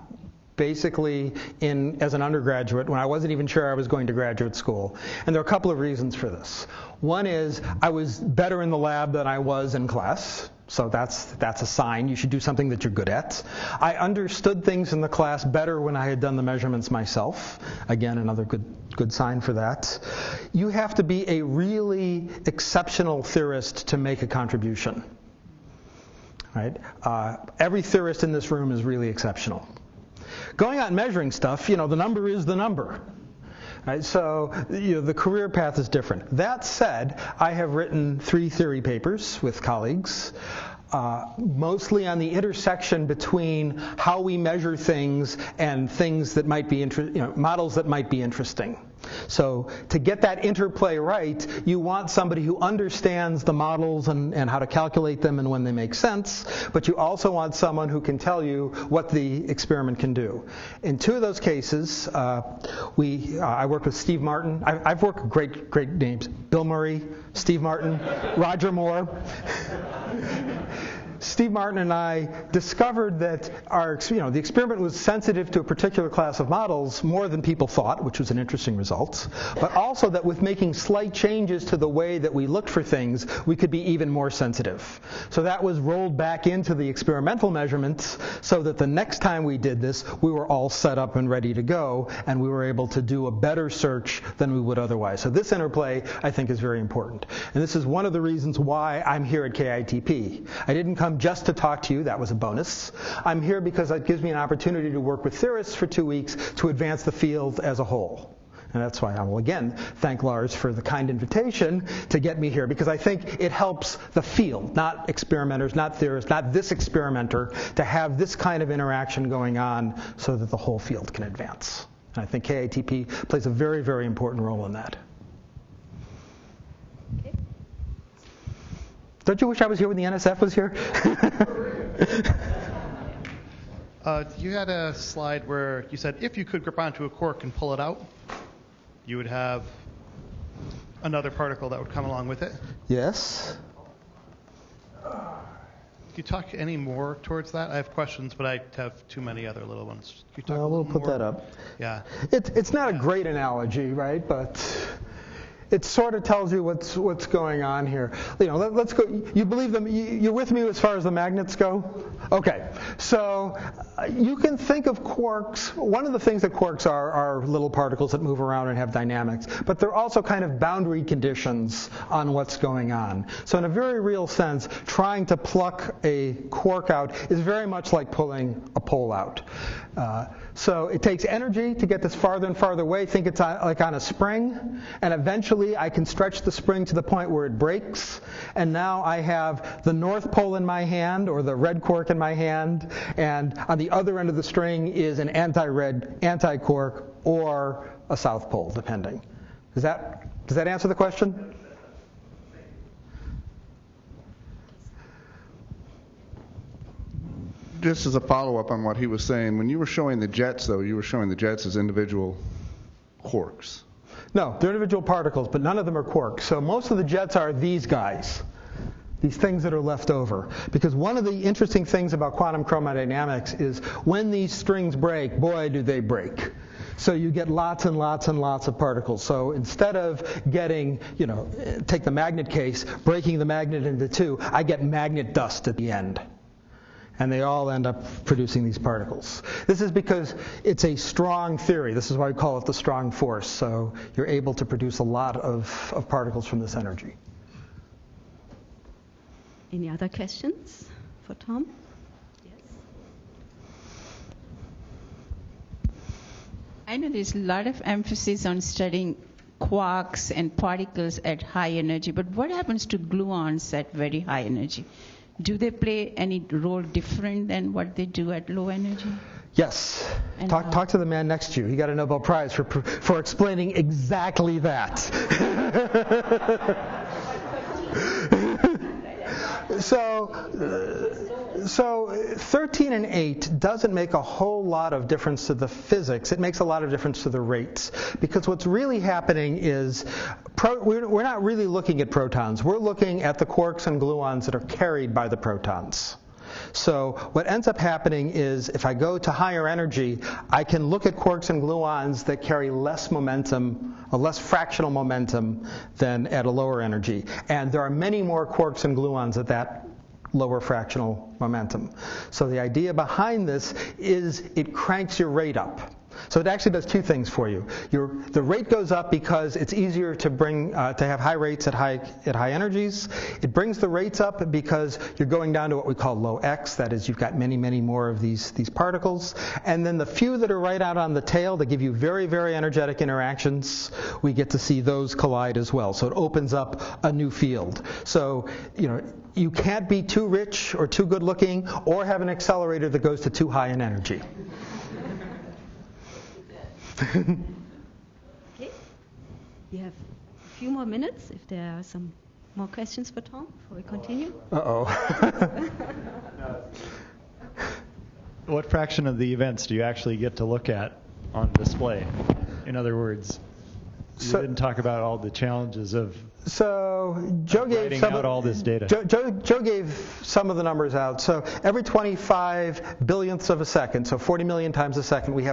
[SPEAKER 2] Basically, as an undergraduate, when I wasn't even sure I was going to graduate school. And there are a couple of reasons for this. One is I was better in the lab than I was in class. So that's a sign. You should do something that you're good at. I understood things in the class better when I had done the measurements myself. Again, another good sign for that. You have to be a really exceptional theorist to make a contribution. Right? Every theorist in this room is really exceptional. Going out and measuring stuff, the number is the number. Right? So the career path is different. That said, I have written 3 theory papers with colleagues, mostly on the intersection between how we measure things and things that might be models that might be interesting. So to get that interplay right, you want somebody who understands the models and how to calculate them and when they make sense, but you also want someone who can tell you what the experiment can do. In 2 of those cases, I worked with Steve Martin. I've worked with great names: Bill Murray, Steve Martin, Roger Moore. Steve Martin and I discovered that the experiment was sensitive to a particular class of models more than people thought, which was an interesting result, but also that with making slight changes to the way that we looked for things, we could be even more sensitive. So that was rolled back into the experimental measurements so that the next time we did this, we were all set up and ready to go, and we were able to do a better search than we would otherwise. So this interplay, I think, is very important. And this is one of the reasons why I'm here at KITP. I didn't come just to talk to you. That was a bonus. I'm here because it gives me an opportunity to work with theorists for 2 weeks to advance the field as a whole. And that's why I will again thank Lars for the kind invitation to get me here, because I think it helps the field, not experimenters, not theorists, not this experimenter, to have this kind of interaction going on so that the whole field can advance. And I think KITP plays a very, very important role in that.
[SPEAKER 1] Okay.
[SPEAKER 2] Don't you wish I was here when the NSF was here?
[SPEAKER 4] You had a slide where you said if you could grip onto a quark and pull it out, you would have another particle that would come along with it.
[SPEAKER 2] Yes.
[SPEAKER 4] Can you talk any more towards that? I have questions, but I have too many other little ones. Can you talk
[SPEAKER 2] We'll put
[SPEAKER 4] more?
[SPEAKER 2] that up.
[SPEAKER 4] Yeah.
[SPEAKER 2] It's not a great analogy, right? But it sort of tells you what's going on here. Let's go. You believe them? You're with me as far as the magnets go? Okay. So you can think of quarks. One of the things that quarks are little particles that move around and have dynamics, but they're also kind of boundary conditions on what's going on. So in a very real sense, trying to pluck a quark out is very much like pulling a pole out. So it takes energy to get this farther and farther away. Think it's like on a spring, and eventually I can stretch the spring to the point where it breaks, and now I have the north pole in my hand, or the red quark in my hand, and on the other end of the string is an anti-red anti-quark or a south pole, depending. Does that answer the question?
[SPEAKER 11] Just as a follow-up on what he was saying, when you were showing the jets, though, you were showing the jets as individual quarks.
[SPEAKER 2] No, they're individual particles, but none of them are quarks. So most of the jets are these guys, these things that are left over. Because one of the interesting things about quantum chromodynamics is when these strings break, boy, do they break. So you get lots and lots and lots of particles. So instead of getting, take the magnet case, breaking the magnet into two, I get magnet dust at the end. And they all end up producing these particles. This is because it's a strong theory. This is why we call it the strong force. So you're able to produce a lot of particles from this energy.
[SPEAKER 1] Any other questions for Tom? Yes.
[SPEAKER 12] I know there's a lot of emphasis on studying quarks and particles at high energy, but what happens to gluons at very high energy? Do they play any role different than what they do at low energy?
[SPEAKER 2] Yes. Talk to the man next to you. He got a Nobel Prize for explaining exactly that. So 13 and 8 doesn't make a whole lot of difference to the physics. It makes a lot of difference to the rates. Because what's really happening is we're not really looking at protons. We're looking at the quarks and gluons that are carried by the protons. So what ends up happening is if I go to higher energy, I can look at quarks and gluons that carry less momentum, a less fractional momentum than at a lower energy. And there are many more quarks and gluons at that lower fractional momentum. So the idea behind this is it cranks your rate up. So it actually does two things for you. The rate goes up because it's easier to have high rates at high energies. It brings the rates up because you're going down to what we call low X. That is, you've got many, many more of these particles. And then the few that are right out on the tail that give you very, very energetic interactions, we get to see those collide as well. So it opens up a new field. So, you can't be too rich or too good looking or have an accelerator that goes to too high in energy.
[SPEAKER 1] Okay. We have a few more minutes if there are some more questions for Tom before we continue.
[SPEAKER 2] Uh-oh.
[SPEAKER 13] What fraction of the events do you actually get to look at on display? In other words, you didn't talk about all the challenges of
[SPEAKER 2] writing
[SPEAKER 13] out all this data.
[SPEAKER 2] Joe gave some of the numbers out. So every 25 billionths of a second, so 40 million times a second, we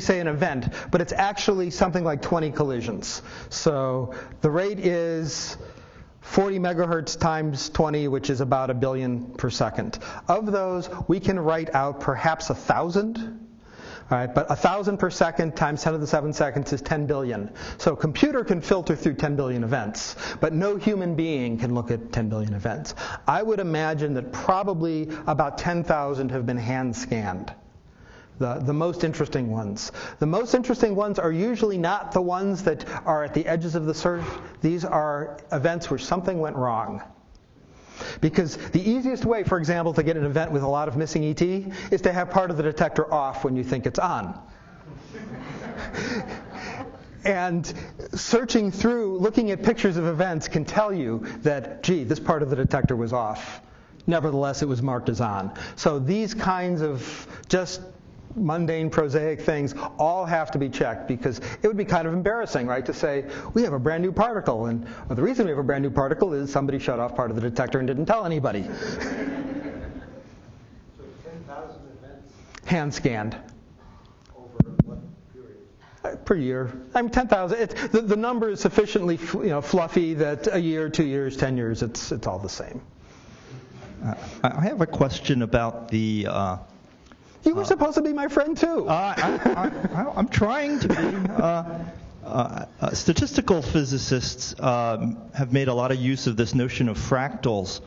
[SPEAKER 2] say an event, but it's actually something like 20 collisions. So the rate is 40 megahertz times 20, which is about 1 billion per second. Of those, we can write out perhaps 1,000. All right, but 1,000 per second times 10 to the 7 seconds is 10 billion. So a computer can filter through 10 billion events, but no human being can look at 10 billion events. I would imagine that probably about 10,000 have been hand scanned. The most interesting ones. The most interesting ones are usually not the ones that are at the edges of the search. These are events where something went wrong. Because the easiest way, for example, to get an event with a lot of missing ET is to have part of the detector off when you think it's on. And searching through, looking at pictures of events can tell you that, gee, this part of the detector was off. Nevertheless, it was marked as on. So these kinds of just mundane, prosaic things all have to be checked because it would be kind of embarrassing, right, to say, we have a brand new particle. And the reason we have a brand new particle is somebody shut off part of the detector and didn't tell anybody.
[SPEAKER 14] So 10,000 events?
[SPEAKER 2] Hand scanned.
[SPEAKER 14] Over what period?
[SPEAKER 2] Per year. I mean, 10,000. The number is sufficiently fluffy that a year, 2 years, 10 years, it's all the same.
[SPEAKER 15] I have a question about the...
[SPEAKER 2] You were supposed to be my friend, too.
[SPEAKER 15] I'm trying to be. Statistical physicists have made a lot of use of this notion of fractals,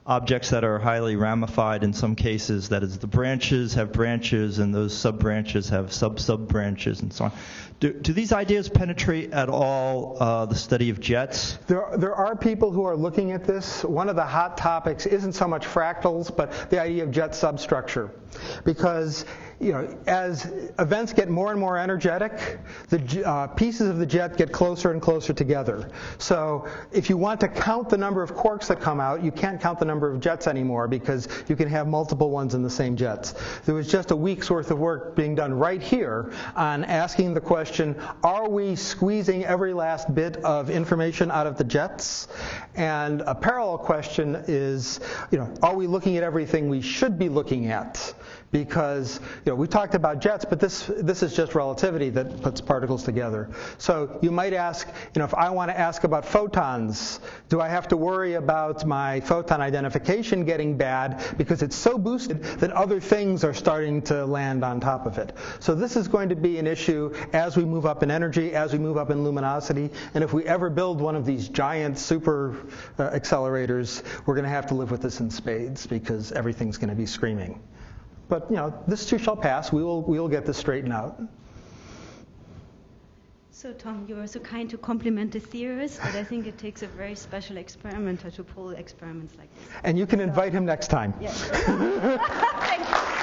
[SPEAKER 15] objects that are highly ramified in some cases. That is, the branches have branches, and those sub-branches have sub-sub-branches, and so on. Do these ideas penetrate at all the study of jets?
[SPEAKER 2] There are people who are looking at this. One of the hot topics isn't so much fractals, but the idea of jet substructure. Because as events get more and more energetic, the pieces of the jet get closer and closer together. So if you want to count the number of quarks that come out, you can't count the number of jets anymore because you can have multiple ones in the same jets. There was just a week's worth of work being done right here on asking the question, are we squeezing every last bit of information out of the jets? And a parallel question is, are we looking at everything we should be looking at? Because we talked about jets, but this is just relativity that puts particles together. So you might ask, if I want to ask about photons, do I have to worry about my photon identification getting bad because it's so boosted that other things are starting to land on top of it? So this is going to be an issue as we move up in energy, as we move up in luminosity, and if we ever build one of these giant super accelerators, we're going to have to live with this in spades because everything's going to be screaming. But this too shall pass. We will get this straightened out.
[SPEAKER 1] So Tom, you were so kind to compliment the theorist, but I think it takes a very special experimenter to pull experiments like this.
[SPEAKER 2] And you can invite him next time.
[SPEAKER 1] Yes. Thank you.